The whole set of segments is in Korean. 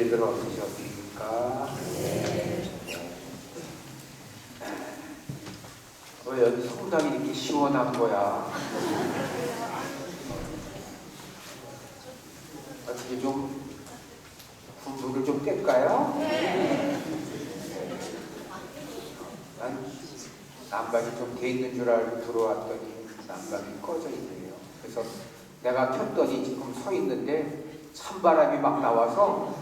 예배들 어떠셨습니까? 왜 여기 성당이 이렇게 시원한 거야? 어떻게 좀 분부를 좀 뗄까요? 난 난방이 좀 돼 있는 줄 알고 들어왔더니 난방이 꺼져 있네요. 그래서 내가 켰더니 지금 서 있는데 찬바람이 막 나와서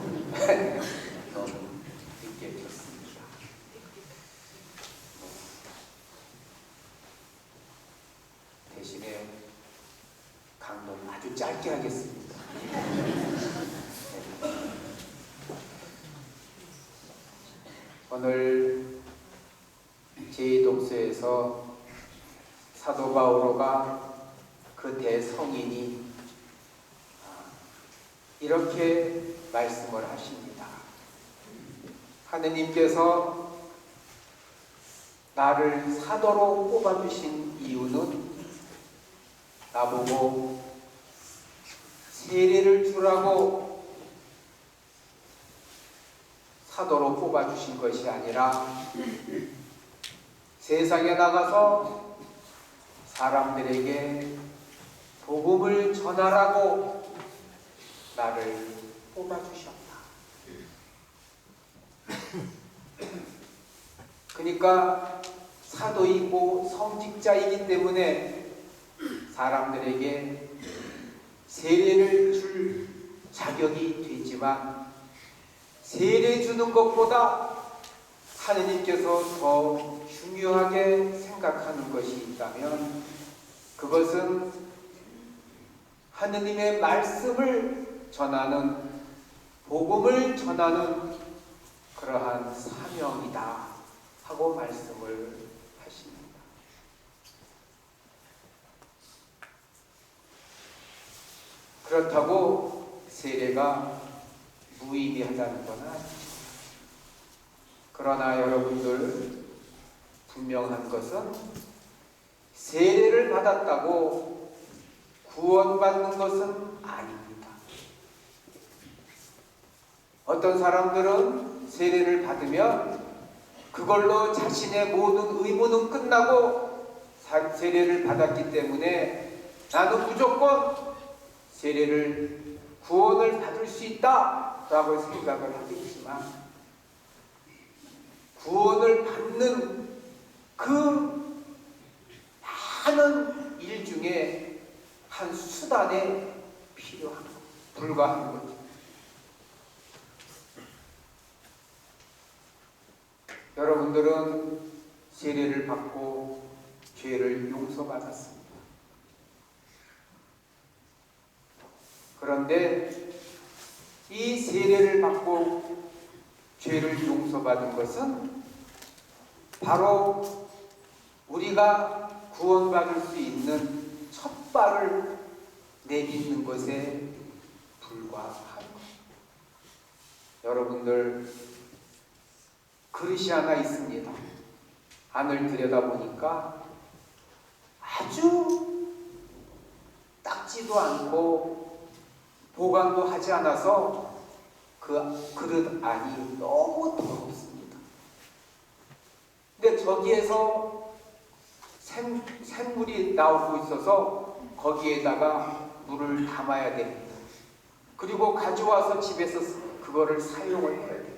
너무 늦게 켰습니다. 대신에 강론 아주 짧게 하겠습니다. 오늘 제2독서에서 사도 바오로가 그 대성인이 이렇게 말씀을 하십니다. 하느님께서 나를 사도로 뽑아주신 이유는 나보고 세례를 주라고 사도로 뽑아주신 것이 아니라 세상에 나가서 사람들에게 복음을 전하라고 나를 뽑아주셨다. 그러니까 사도이고 성직자이기 때문에 사람들에게 세례를 줄 자격이 되지만 세례 주는 것보다 하느님께서 더 중요하게 생각하는 것이 있다면 그것은 하느님의 말씀을 전하는, 복음을 전하는 그러한 사명이다 하고 말씀을 하십니다. 그렇다고 세례가 무의미하다는 건 아니죠. 그러나 여러분들 분명한 것은 세례를 받았다고 구원받는 것은 아닙니다. 어떤 사람들은 세례를 받으면 그걸로 자신의 모든 의무는 끝나고 세례를 받았기 때문에 나는 무조건 세례를 구원을 받을 수 있다라고 생각을 하겠지만 구원을 받는 그 많은 일 중에 한 수단에 필요한 것, 불과한 거죠. 여러분들은 세례를 받고 죄를 용서받았습니다. 그런데 이 세례를 받고 죄를 용서받은 것은 바로 우리가 구원받을 수 있는 첫 발을 내딛는 것에 불과한 것. 여러분들 그릇이 하나 있습니다. 안을 들여다보니까 아주 닦지도 않고 보관도 하지 않아서 그 그릇 안이 너무 더럽습니다. 근데 저기에서 샘물이 나오고 있어서 거기에다가 물을 담아야 됩니다. 그리고 가져와서 집에서 그거를 사용을 해야 돼요.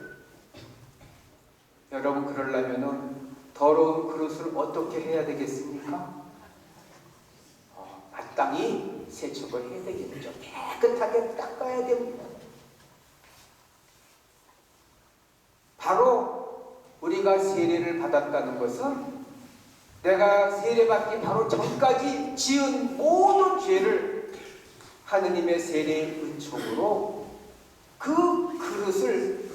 여러분 그러려면은 더러운 그릇을 어떻게 해야 되겠습니까? 마땅히 세척을 해야 되겠죠. 깨끗하게 닦아야 됩니다. 바로 우리가 세례를 받았다는 것은 내가 세례받기 바로 전까지 지은 모든 죄를 하느님의 세례의 은총으로 그 그릇을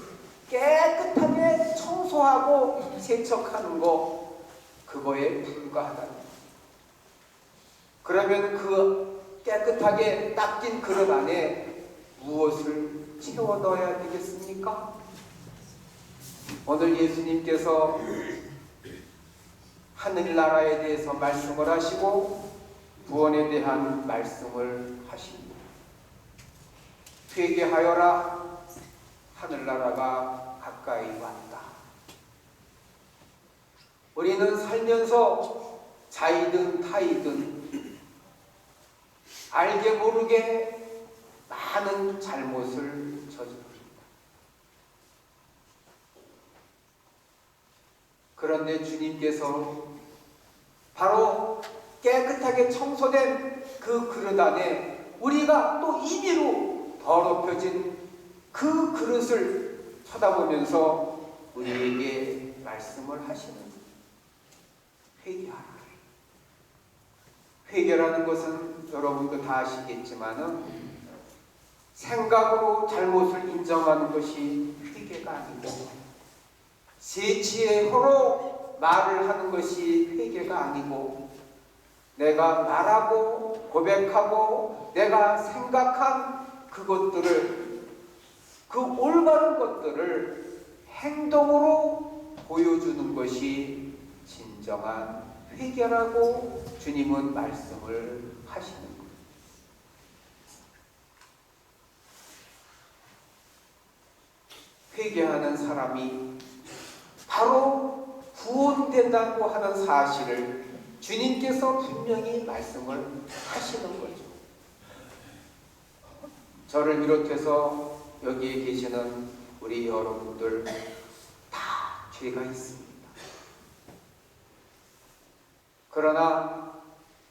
깨끗하게 청소하고 세척하는 거, 그거에 불과하다는 거예요. 그러면 그 깨끗하게 닦인 그릇 안에 무엇을 채워 넣어야 되겠습니까? 오늘 예수님께서 하늘나라에 대해서 말씀을 하시고 구원에 대한 말씀을 하십니다. 회개하여라. 하늘나라가 가까이 왔다. 우리는 살면서 자이든 타이든 알게 모르게 많은 잘못을 저지릅니다. 그런데 주님께서 바로 깨끗하게 청소된 그 그릇 안에 우리가 또 임의로 더럽혀진 그 그릇을 쳐다보면서 우리에게 말씀을 하시는 거예요. 회개하라. 회개라는 것은 여러분도 다 아시겠지만은 생각으로 잘못을 인정하는 것이 회개가 아니고 세치의 혀로 말을 하는 것이 회개가 아니고 내가 말하고 고백하고 내가 생각한 그것들을 그 올바른 것들을 행동으로 보여주는 것이 진정한 회개라고 주님은 말씀을 하시는 거예요. 회개하는 사람이 바로 구원된다고 하는 사실을 주님께서 분명히 말씀을 하시는 거죠. 저를 비롯해서 여기에 계시는 우리 여러분들 다 죄가 있습니다. 그러나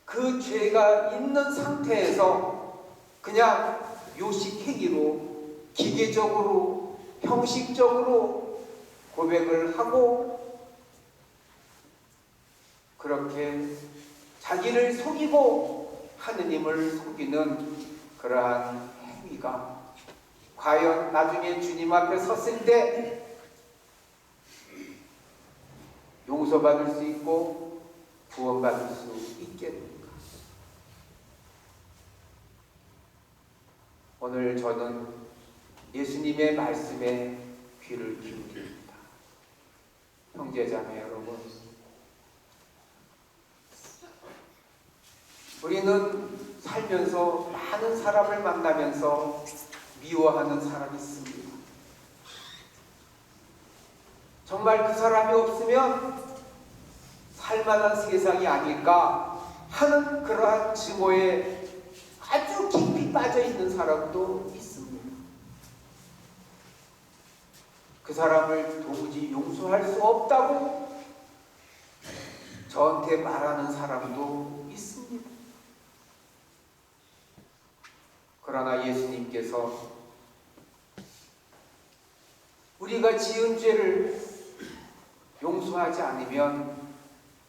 그 죄가 있는 상태에서 그냥 요식행위로 기계적으로 형식적으로 고백을 하고 그렇게 자기를 속이고 하느님을 속이는 그러한 행위가 과연 나중에 주님 앞에 섰을 때 용서받을 수 있고 구원받을 수 있겠는가? 오늘 저는 예수님의 말씀에 귀를 기울입니다. 형제자매 여러분, 우리는 살면서 많은 사람을 만나면서 미워하는 사람이 있습니다. 정말 그 사람이 없으면 살만한 세상이 아닐까 하는 그러한 증오에 아주 깊이 빠져 있는 사람도 있습니다. 그 사람을 도무지 용서할 수 없다고 저한테 말하는 사람도 있습니다. 그러나 예수님께서 우리가 지은 죄를 용서하지 않으면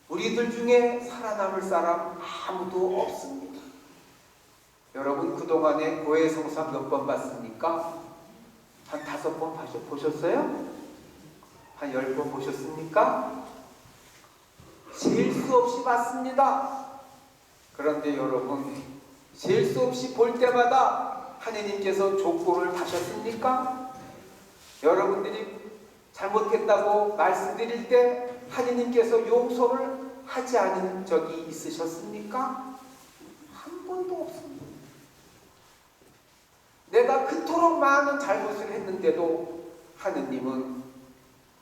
우리들 중에 살아남을 사람 아무도 없습니다. 여러분 그동안에 고해성사 몇 번 봤습니까? 한 5번 보셨어요? 한 10번 보셨습니까? 셀 수 없이 봤습니다. 그런데 여러분 셀 수 없이 볼 때마다 하느님께서 족보를 다셨습니까? 여러분들이 잘못했다고 말씀드릴 때 하느님께서 용서를 하지 않은 적이 있으셨습니까? 한 번도 없습니다. 내가 그토록 많은 잘못을 했는데도 하느님은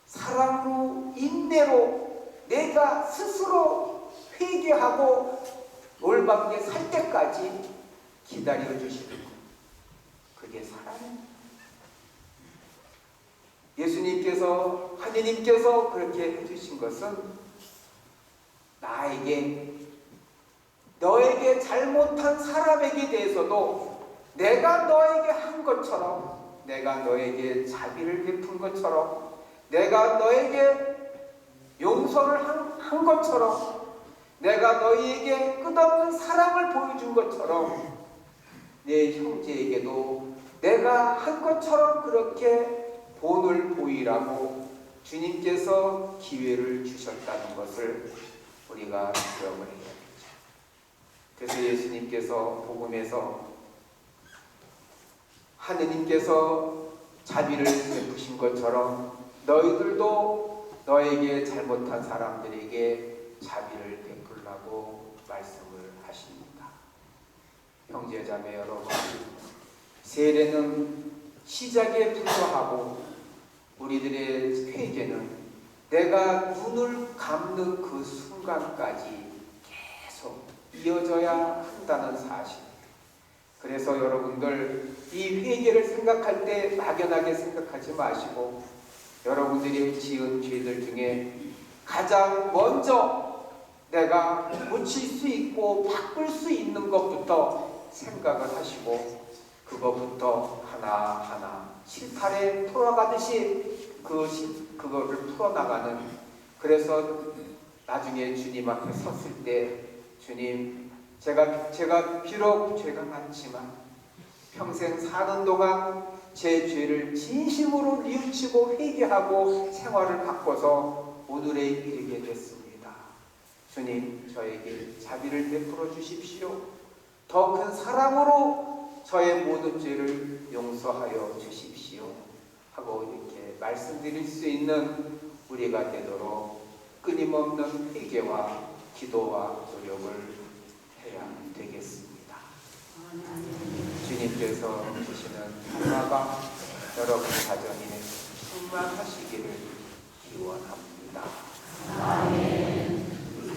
사랑으로 인내로 내가 스스로 회개하고 올바르게 살 때까지 기다려 주시는 것. 그게 사랑입니다. 예수님께서 하느님께서 그렇게 해주신 것은 나에게 너에게 잘못한 사람에게 대해서도 내가 너에게 한 것처럼 내가 너에게 자비를 베푼 것처럼 내가 너에게 용서를 한 것처럼 내가 너희에게 끝없는 사랑을 보여준 것처럼 내 형제에게도 내가 한 것처럼 그렇게 본을 보이라고 주님께서 기회를 주셨다는 것을 우리가 기억을 해야겠죠. 그래서 예수님께서 복음에서 하느님께서 자비를 베푸신 것처럼 너희들도 너에게 잘못한 사람들에게 자비를 베풀라고 말씀을 하십니다. 형제자매 여러분, 세례는 시작에 불과하고 우리들의 회개는 내가 눈을 감는 그 순간까지 계속 이어져야 한다는 사실. 그래서 여러분들 이 회개를 생각할 때 막연하게 생각하지 마시고 여러분들이 지은 죄들 중에 가장 먼저 내가 고칠 수 있고 바꿀 수 있는 것부터 생각을 하시고 그것부터 하나하나 실타래 풀어가듯이 그거를 풀어나가는, 그래서 나중에 주님 앞에 섰을 때 주님 제가 비록 죄가 많지만 평생 사는 동안 제 죄를 진심으로 뉘우치고 회개하고 생활을 바꿔서 오늘에 이르게 됐습니다. 주님 저에게 자비를 베풀어 주십시오. 더 큰 사랑으로 저의 모든 죄를 용서하여 주십시오 하고 이렇게 말씀드릴 수 있는 우리가 되도록 끊임없는 회개와 기도와 노력을 해야 되겠습니다. 주님께서 주시는 평화가 여러분 가정에 충만하시기를 기원합니다.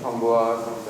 성부와 성부